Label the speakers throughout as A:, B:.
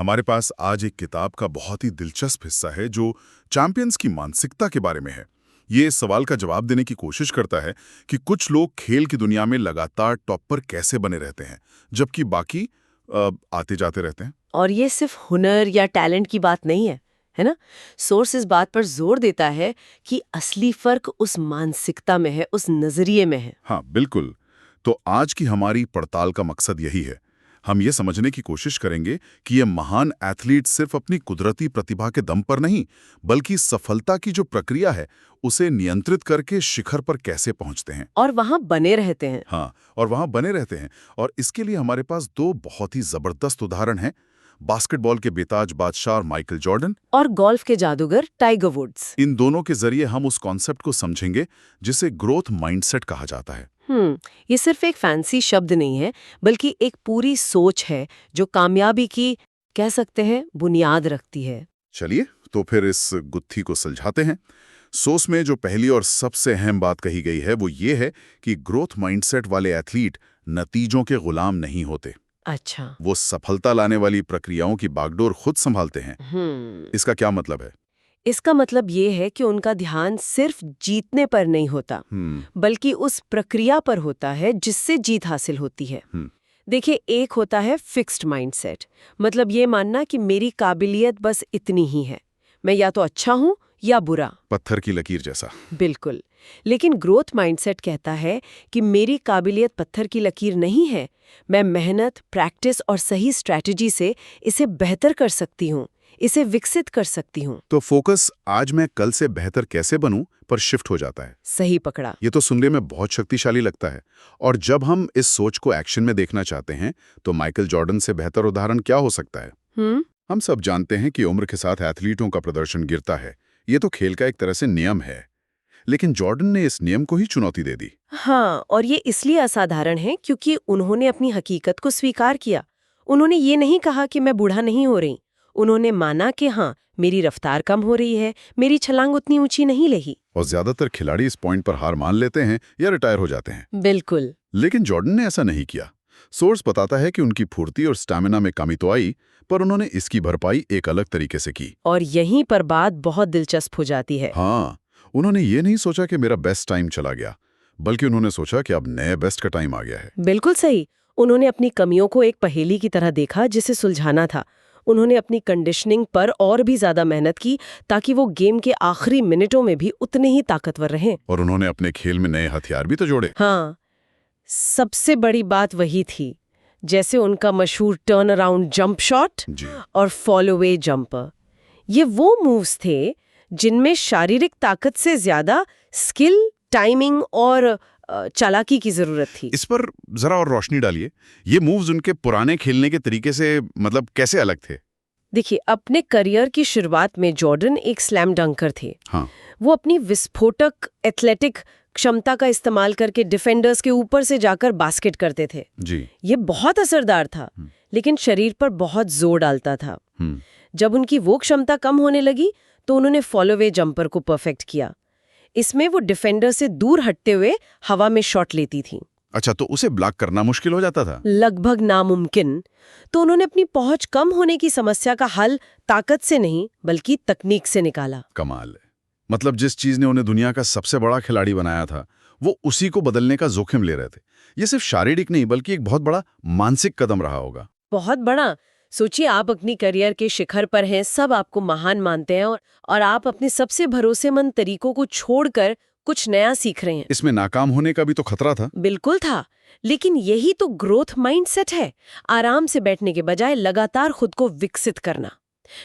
A: हमारे पास आज एक किताब का बहुत ही दिलचस्प हिस्सा है जो चैंपियंस की मानसिकता के बारे में है। ये इस सवाल का जवाब देने की कोशिश करता है कि कुछ लोग खेल की दुनिया में लगातार टॉप पर कैसे बने रहते हैं, जबकि बाकी आते जाते रहते हैं।
B: और ये सिर्फ हुनर या टैलेंट की बात नहीं है ना। सोर्स इस बात पर जोर देता है कि असली फर्क उस मानसिकता में है, उस नजरिए में है।
A: हाँ, बिल्कुल। तो आज की हमारी पड़ताल का मकसद यही है। हम ये समझने की कोशिश करेंगे कि ये महान एथलीट सिर्फ अपनी कुदरती प्रतिभा के दम पर नहीं, बल्कि सफलता की जो प्रक्रिया है उसे नियंत्रित करके शिखर पर कैसे पहुंचते हैं।
B: और वहां बने रहते हैं।
A: हाँ, और वहां बने रहते हैं। और इसके लिए हमारे पास दो बहुत ही जबरदस्त उदाहरण हैं। बास्केटबॉल के बेताज बादशाह माइकल जॉर्डन
B: और गोल्फ के जादूगर टाइगर वुड्स।
A: इन दोनों के जरिए हम उस कॉन्सेप्ट को समझेंगे जिसे ग्रोथ माइंडसेट कहा जाता है।
B: ये सिर्फ एक फैंसी शब्द नहीं है, बल्कि एक पूरी सोच है जो कामयाबी की, कह सकते हैं, बुनियाद रखती है।
A: चलिए तो फिर इस गुत्थी को सुलझाते हैं। सोच में जो पहली और सबसे अहम बात कही गई है वो ये है कि ग्रोथ माइंडसेट वाले एथलीट नतीजों के गुलाम नहीं होते।
B: अच्छा।
A: वो सफलता लाने वाली प्रक्रियाओं की बागडोर खुद संभालते हैं। इसका क्या मतलब है?
B: इसका मतलब ये है कि उनका ध्यान सिर्फ जीतने पर नहीं होता, बल्कि उस प्रक्रिया पर होता है जिससे जीत हासिल होती है। देखिए, एक होता है फिक्स्ड माइंडसेट, मतलब ये मानना कि मेरी काबिलियत बस इतनी ही है, मैं या तो अच्छा हूं या बुरा।
A: पत्थर की लकीर जैसा।
B: बिल्कुल। लेकिन ग्रोथ माइंडसेट कहता है कि मेरी काबिलियत पत्थर की लकीर नहीं है, मैं मेहनत, प्रैक्टिस और सही स्ट्रैटेजी से इसे बेहतर कर सकती हूँ, इसे विकसित कर सकती हूँ।
A: तो फोकस आज मैं कल से बेहतर कैसे बनूं पर शिफ्ट हो जाता है।
B: सही पकड़ा।
A: ये तो सुनने में बहुत शक्तिशाली लगता है। और जब हम इस सोच को एक्शन में देखना चाहते हैं तो माइकल जॉर्डन से बेहतर उदाहरण क्या हो सकता है? हम सब जानते हैं कि उम्र के साथ एथलीटों का प्रदर्शन गिरता है। ये तो खेल का एक तरह से नियम है। लेकिन जॉर्डन ने इस नियम को ही चुनौती दे दी।
B: हाँ, और ये इसलिए असाधारण है क्योंकि उन्होंने अपनी हकीकत को स्वीकार किया। उन्होंने ये नहीं कहा कि मैं बूढ़ा नहीं हो रही। उन्होंने माना कि हाँ, मेरी रफ्तार कम हो रही है, मेरी छलांग उतनी ऊंची नहीं रही।
A: और ज्यादातर खिलाड़ी इस पॉइंट पर हार मान लेते हैं या रिटायर हो जाते हैं।
B: बिल्कुल।
A: लेकिन जॉर्डन ने ऐसा नहीं किया। सोर्स बताता है कि उनकी फुर्ती और स्टैमिना में कमी तो आई, पर उन्होंने इसकी भरपाई एक अलग तरीके से की।
B: और यहीं पर बात बहुत दिलचस्प हो जाती है।
A: हाँ, उन्होंने ये नहीं सोचा कि मेरा बेस्ट टाइम चला गया, बल्कि उन्होंने सोचा कि अब नए बेस्ट का टाइम आ गया है।
B: बिल्कुल सही। उन्होंने अपनी कमियों को एक पहेली की तरह देखा जिसे सुलझाना था। उन्होंने अपनी कंडीशनिंग पर और भी ज्यादा मेहनत की ताकि वो गेम के आखिरी मिनटों में भी उतने ही ताकतवर रहें।
A: और उन्होंने अपने खेल में नए हथियार भी तो जोड़े।
B: हाँ, सबसे बड़ी बात वही थी, जैसे उनका मशहूर टर्न अराउंड जंप शॉट और फॉलो अवे जंपर। ये वो मूव्स थे जिनमें शारीरिक ताकत से ज्यादा स्किल, टाइमिंग और चालाकी की जरूरत थी।
A: इस पर जरा और रोशनी डालिए। ये मूव्स उनके पुराने खेलने के तरीके से मतलब कैसे अलग थे?
B: देखिए, अपने करियर की शुरुआत में जॉर्डन एक स्लैम डंकर थे।
A: हाँ।
B: वो अपनी विस्फोटक एथलेटिक क्षमता का इस्तेमाल करके डिफेंडर्स के ऊपर से जाकर बास्केट करते थे।
A: जी।
B: ये बहुत असरदार था, लेकिन शरीर पर बहुत जोर डालता था। जब उनकी वो क्षमता कम होने लगी तो उन्होंने फॉलोवे जंपर को परफेक्ट किया। इसमें वो डिफेंडर से दूर हटते हुए हवा में शॉट लेती थी।
A: अच्छा, तो उसे ब्लॉक करना मुश्किल हो जाता था?
B: लगभग नामुमकिन। तो उन्होंने अपनी पहुंच कम होने की समस्या का हल ताकत से नहीं बल्कि तकनीक से निकाला।
A: कमाल है। मतलब जिस चीज ने उन्हें दुनिया का सबसे बड़ा खिलाड़ी बनाया था, वो उसी को बदलने का जोखिम ले रहे थे। ये सिर्फ शारीरिक नहीं बल्कि एक बहुत बड़ा मानसिक कदम रहा होगा।
B: बहुत बड़ा। सोचिए, आप अपनी करियर के शिखर पर हैं, सब आपको महान मानते हैं और आप अपने सबसे भरोसेमंद तरीकों को छोड़कर कुछ नया सीख रहे हैं।
A: इसमें नाकाम होने का भी तो खतरा था।
B: बिल्कुल था, लेकिन यही तो ग्रोथ माइंडसेट है। आराम से बैठने के बजाय लगातार खुद को विकसित करना।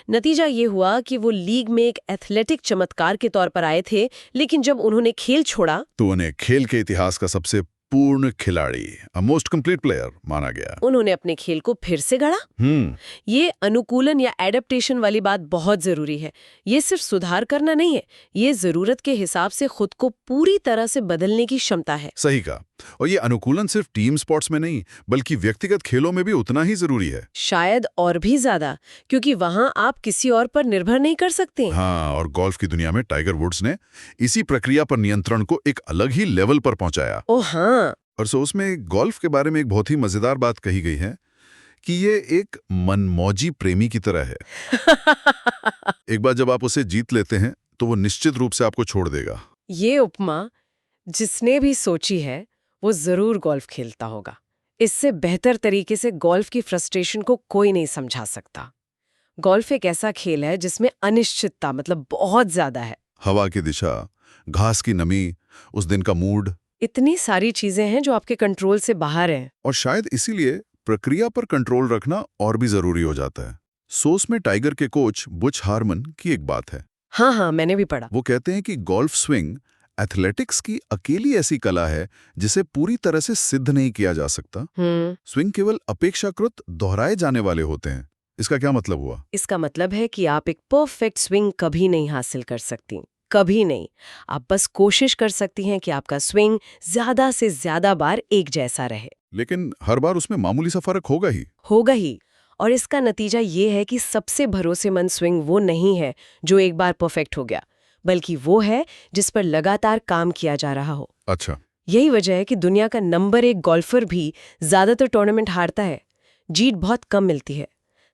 B: नतीजा ये हुआ कि वो लीग में एक एथलेटिक चमत्कार के तौर पर आए थे, लेकिन जब उन्होंने खेल छोड़ा
A: तो उन्हें खेल के इतिहास का सबसे पूर्ण खिलाड़ी, अ मोस्ट कंप्लीट प्लेयर माना गया।
B: उन्होंने अपने खेल को फिर से गढ़ा। ये अनुकूलन या एडेप्टेशन वाली बात बहुत जरूरी है। ये सिर्फ सुधार करना नहीं है, ये जरूरत के हिसाब से खुद को पूरी तरह से बदलने की क्षमता है।
A: सही कहा। और ये अनुकूलन सिर्फ टीम स्पोर्ट्स में नहीं बल्कि व्यक्तिगत खेलों में भी उतना ही जरूरी है।
B: शायद और भी ज्यादा, क्योंकि वहां आप किसी और पर निर्भर नहीं कर सकते।
A: हाँ, और गोल्फ की दुनिया में टाइगर वुड्स ने इसी प्रक्रिया पर नियंत्रण को एक अलग ही लेवल पर पहुंचाया।
B: ओ हाँ।
A: और उसमें गोल्फ के बारे में एक बहुत ही मजेदार बात कही गई है कि ये एक मनमौजी प्रेमी की तरह है। एक बार जब आप उसे जीत लेते हैं तो वो निश्चित रूप से आपको छोड़ देगा।
B: ये उपमा जिसने भी सोची है वो जरूर गोल्फ खेलता होगा। इससे बेहतर तरीके से गोल्फ की फ्रस्ट्रेशन को कोई नहीं समझा सकता। गोल्फ एक ऐसा खेल है जिसमें अनिश्चितता मतलब बहुत ज्यादा है।
A: हवा की दिशा, घास की नमी, उस दिन का मूड,
B: इतनी सारी चीजें हैं जो आपके कंट्रोल से बाहर हैं।
A: और शायद इसीलिए प्रक्रिया पर कंट्रोल रखना और भी जरूरी हो जाता है। सोस में टाइगर के कोच बुच हारमन की एक बात है।
B: हाँ, मैंने भी पढ़ा।
A: वो कहते हैं कि गोल्फ स्विंग एथलेटिक्स की अकेली ऐसी कला है जिसे पूरी तरह से सिद्ध नहीं किया जा सकता। स्विंग केवल अपेक्षाकृत दोहराए जाने वाले होते हैं। इसका क्या मतलब हुआ?
B: इसका मतलब है कि आप एक परफेक्ट स्विंग कभी नहीं हासिल कर सकती, कभी नहीं। आप बस कोशिश कर सकती हैं कि आपका स्विंग ज्यादा से ज्यादा बार एक जैसा रहे।
A: लेकिन हर बार उसमें मामूली सा फर्क होगा ही।
B: और इसका नतीजा ये है कि सबसे भरोसेमंद स्विंग वो नहीं है जो एक बार परफेक्ट हो गया, बल्कि वो है जिस पर लगातार काम किया जा रहा हो।
A: अच्छा।
B: यही वजह है कि दुनिया का नंबर 1 गोल्फर भी ज्यादातर टूर्नामेंट हारता है। जीत बहुत कम मिलती है।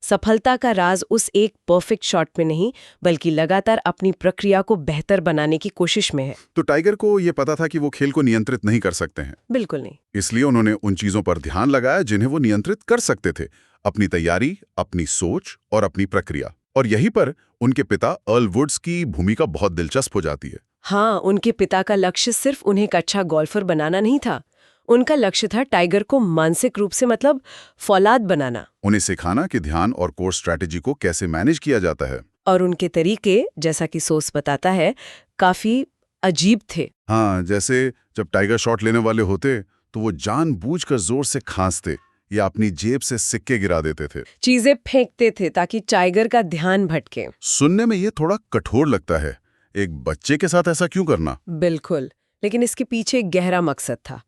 B: सफलता का राज उस एक परफेक्ट शॉट में नहीं, बल्कि लगातार अपनी प्रक्रिया को बेहतर बनाने की कोशिश में है।
A: तो टाइगर को ये पता था कि वो खेल को नियंत्रित नहीं कर सकते हैं?
B: बिल्कुल नहीं।
A: इसलिए उन्होंने उन चीजों पर ध्यान लगाया जिन्हें वो नियंत्रित कर सकते थे। अपनी तैयारी, अपनी सोच और अपनी प्रक्रिया। और यहीं पर उनके पिता अर्ल वुड्स की भूमिका बहुत दिलचस्प हो जाती है।
B: हाँ, उनके पिता का लक्ष्य सिर्फ उन्हें एक अच्छा गोल्फर बनाना नहीं था। उनका लक्ष्य था टाइगर को मानसिक रूप से मतलब फौलाद बनाना।
A: उन्हें सिखाना कि ध्यान और कोर्स स्ट्रैटेजी को कैसे मैनेज किया जाता है।
B: और उनके तरीके, जैसा कि सोस बताता है, काफी अजीब थे।
A: हाँ, जैसे जब टाइगर शॉट लेने वाले होते तो वो जानबूझकर जोर से खांसते या अपनी जेब से सिक्के गिरा देते थे,
B: चीजें फेंकते थे ताकि टाइगर का ध्यान भटके।
A: सुनने में ये थोड़ा कठोर लगता है। एक बच्चे के साथ ऐसा क्यों करना?
B: बिल्कुल, लेकिन इसके पीछे एक गहरा मकसद था।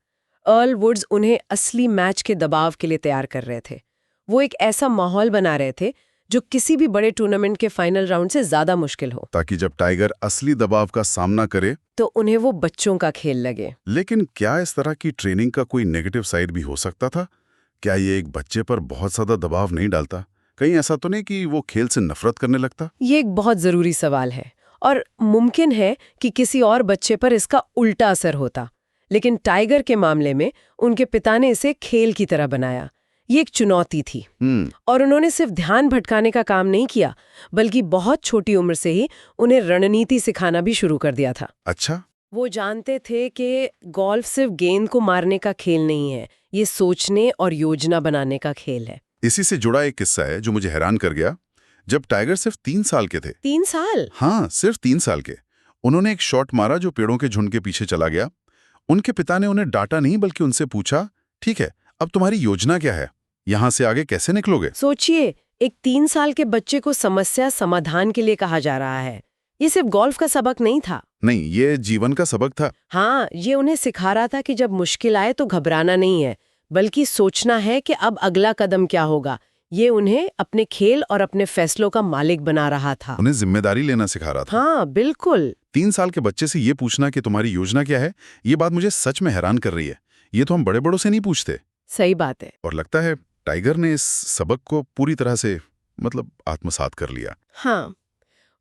B: अर्ल वुड्स उन्हें असली मैच के दबाव के लिए तैयार कर रहे थे। वो एक ऐसा माहौल बना रहे थे जो किसी भी बड़े टूर्नामेंट के फाइनल राउंड से ज्यादा मुश्किल हो,
A: ताकि जब टाइगर असली दबाव का सामना करे
B: तो उन्हें वो बच्चों का खेल लगे।
A: लेकिन क्या इस तरह की ट्रेनिंग का कोई नेगेटिव साइड भी हो सकता था? क्या ये एक बच्चे पर बहुत ज्यादा दबाव नहीं डालता? कहीं ऐसा तो नहीं कि वो खेल से नफरत करने लगता?
B: ये एक बहुत जरूरी सवाल है और मुमकिन है कि किसी और बच्चे पर इसका उल्टा असर होता। लेकिन टाइगर के मामले में उनके पिता ने इसे खेल की तरह बनाया। ये एक चुनौती थी। और उन्होंने सिर्फ ध्यान भटकाने का काम नहीं किया, बल्कि बहुत छोटी उम्र से ही उन्हें रणनीति सिखाना भी शुरू कर दिया था।
A: अच्छा।
B: वो जानते थे कि गोल्फ सिर्फ गेंद को मारने का खेल नहीं है, ये सोचने और योजना बनाने का खेल है।
A: इसी से जुड़ा एक किस्सा है जो मुझे हैरान कर गया। जब टाइगर सिर्फ 3 साल के थे।
B: 3 साल?
A: हाँ, सिर्फ 3 साल के। उन्होंने एक शॉट मारा जो पेड़ों के झुंड के पीछे चला गया। उनके पिता ने उन्हें डांटा नहीं, बल्कि उनसे पूछा, ठीक है, अब तुम्हारी योजना क्या है? यहाँ से आगे कैसे निकलोगे?
B: सोचिए, एक 3 साल के बच्चे को समस्या समाधान के लिए कहा जा रहा है। ये सिर्फ गोल्फ का सबक नहीं था।
A: नहीं, ये जीवन का सबक था।
B: हाँ, ये उन्हें सिखा रहा था कि जब मुश्किल आए तो घबराना नहीं है, बल्कि सोचना है कि अब अगला कदम क्या होगा। ये उन्हें अपने खेल और अपने फैसलों का मालिक बना रहा था।
A: उन्हें जिम्मेदारी लेना सिखा रहा था।
B: हाँ, बिल्कुल।
A: 3 साल के बच्चे से ये पूछना कि तुम्हारी योजना क्या है, ये बात मुझे सच में हैरान कर रही है। ये तो हम बड़े बड़ों से नहीं पूछते।
B: सही बात है।
A: और लगता है टाइगर ने इस सबक को पूरी तरह से आत्मसात कर लिया।
B: हाँ,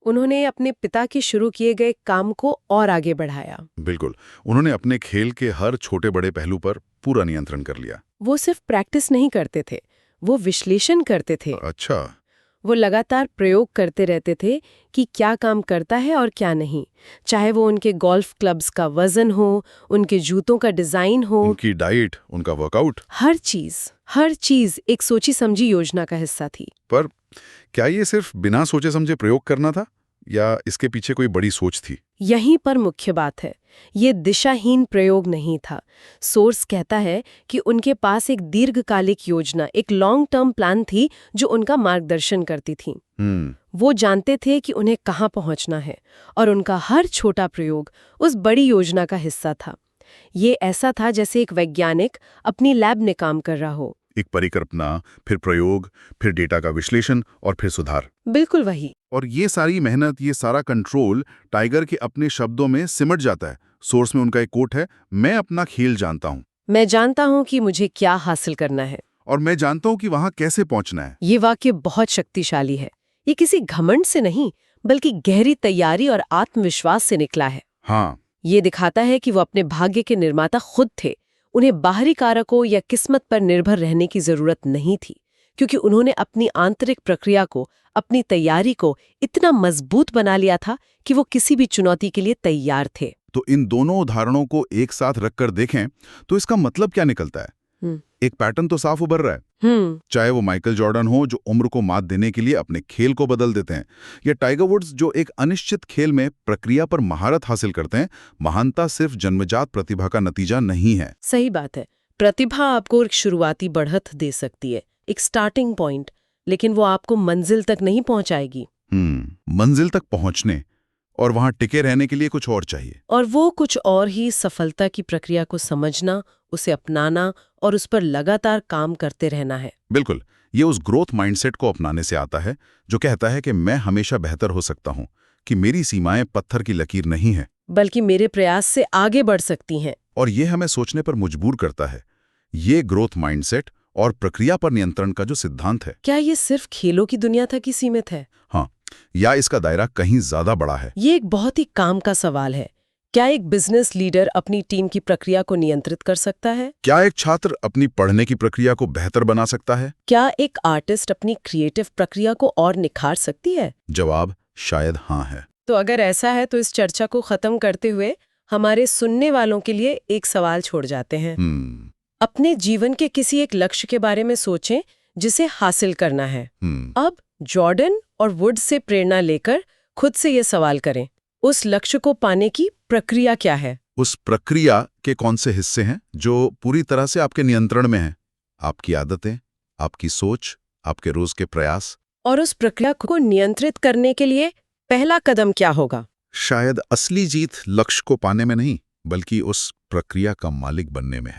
B: उन्होंने अपने पिता के शुरू किए गए काम को और आगे बढ़ाया।
A: बिल्कुल, उन्होंने अपने खेल के हर छोटे बड़े पहलू पर पूरा नियंत्रण कर लिया।
B: वो सिर्फ प्रैक्टिस नहीं करते थे, वो विश्लेषण करते थे।
A: अच्छा।
B: वो लगातार प्रयोग करते रहते थे कि क्या काम करता है और क्या नहीं। चाहे वो उनके गोल्फ क्लब्स का वजन हो, उनके जूतों का डिजाइन हो,
A: उनकी डाइट, उनका वर्कआउट,
B: हर चीज एक सोची समझी योजना का हिस्सा थी।
A: पर क्या ये सिर्फ बिना सोचे समझे प्रयोग करना था या इसके पीछे कोई बड़ी सोच थी?
B: यहीं पर मुख्य बात है, ये दिशाहीन प्रयोग नहीं था। सोर्स कहता है कि उनके पास एक दीर्घकालिक योजना, एक लॉन्ग टर्म प्लान थी जो उनका मार्गदर्शन करती थी। वो जानते थे कि उन्हें कहाँ पहुंचना है और उनका हर छोटा प्रयोग उस बड़ी योजना का हिस्सा था। ये ऐसा था जैसे एक वैज्ञानिक अपनी लैब में काम कर रहा हो।
A: एक परिकल्पना, फिर प्रयोग, फिर डेटा का विश्लेषण और फिर सुधार।
B: बिल्कुल वही।
A: और ये सारी मेहनत, ये सारा कंट्रोल टाइगर के अपने शब्दों में सिमट जाता है। सोर्स में उनका एक कोट है, मैं अपना खेल जानता हूँ।
B: मैं जानता हूँ कि मुझे क्या हासिल करना है।
A: और मैं जानता हूं कि वहां कैसे पहुंचना है।
B: ये वाक्य बहुत शक्तिशाली है। ये किसी घमंड से नहीं, बल्कि गहरी तैयारी और आत्मविश्वास से निकला है।
A: हाँ,
B: ये दिखाता है कि वो अपने भाग्य के निर्माता खुद थे। उन्हें बाहरी कारकों या किस्मत पर निर्भर रहने की जरूरत नहीं थी, क्योंकि उन्होंने अपनी आंतरिक प्रक्रिया को, अपनी तैयारी को इतना मजबूत बना लिया था कि वो किसी भी चुनौती के लिए तैयार थे।
A: तो इन दोनों उदाहरणों को एक साथ रखकर देखें तो इसका मतलब क्या निकलता है? एक पैटर्न तो साफ उभर रहा है। चाहे वो माइकल जॉर्डन हो जो उम्र को मात देने के लिए अपने खेल को बदल देते हैं, या टाइगर वुड्स जो एक अनिश्चित खेल में प्रक्रिया पर महारत हासिल करते हैं। महानता सिर्फ जन्मजात प्रतिभा का नतीजा नहीं है।
B: सही बात है। प्रतिभा आपको एक शुरुआती बढ़त दे सकती है, एक स्टार्टिंग पॉइंट, लेकिन वो आपको मंजिल तक नहीं पहुंचाएगी।
A: मंजिल तक पहुंचने और वहां टिके रहने के लिए कुछ और चाहिए।
B: और वो कुछ और ही सफलता की प्रक्रिया को समझना, उसे अपनाना और उस पर लगातार काम करते रहना है।
A: बिल्कुल, ये उस ग्रोथ माइंडसेट को अपनाने से आता है जो कहता है कि मैं हमेशा बेहतर हो सकता हूं, कि मेरी सीमाएं पत्थर की लकीर नहीं है,
B: बल्कि मेरे प्रयास से आगे बढ़ सकती हैं।
A: और ये हमें सोचने पर मजबूर करता है। ये ग्रोथ माइंडसेट और प्रक्रिया पर नियंत्रण का जो सिद्धांत है,
B: क्या ये सिर्फ खेलों की दुनिया तक ही सीमित है?
A: हाँ, या इसका दायरा कहीं ज्यादा बड़ा है?
B: ये एक बहुत ही काम का सवाल है। क्या एक बिजनेस लीडर अपनी टीम की प्रक्रिया को नियंत्रित कर सकता है?
A: क्या एक छात्र अपनी पढ़ने की प्रक्रिया को बेहतर बना सकता है?
B: क्या एक आर्टिस्ट अपनी क्रिएटिव प्रक्रिया को और निखार सकती है?
A: जवाब शायद हाँ है।
B: तो अगर ऐसा है तो इस चर्चा को खत्म करते हुए हमारे सुनने वालों के लिए एक सवाल छोड़ जाते हैं। अपने जीवन के किसी एक लक्ष्य के बारे में सोचें जिसे हासिल करना है। अब जॉर्डन और वुड से प्रेरणा लेकर खुद से ये सवाल करें, उस लक्ष्य को पाने की प्रक्रिया क्या है?
A: उस प्रक्रिया के कौन से हिस्से हैं जो पूरी तरह से आपके नियंत्रण में हैं? आपकी आदतें, आपकी सोच, आपके रोज के प्रयास।
B: और उस प्रक्रिया को नियंत्रित करने के लिए पहला कदम क्या होगा?
A: शायद असली जीत लक्ष्य को पाने में नहीं, बल्कि उस प्रक्रिया का मालिक बनने में है।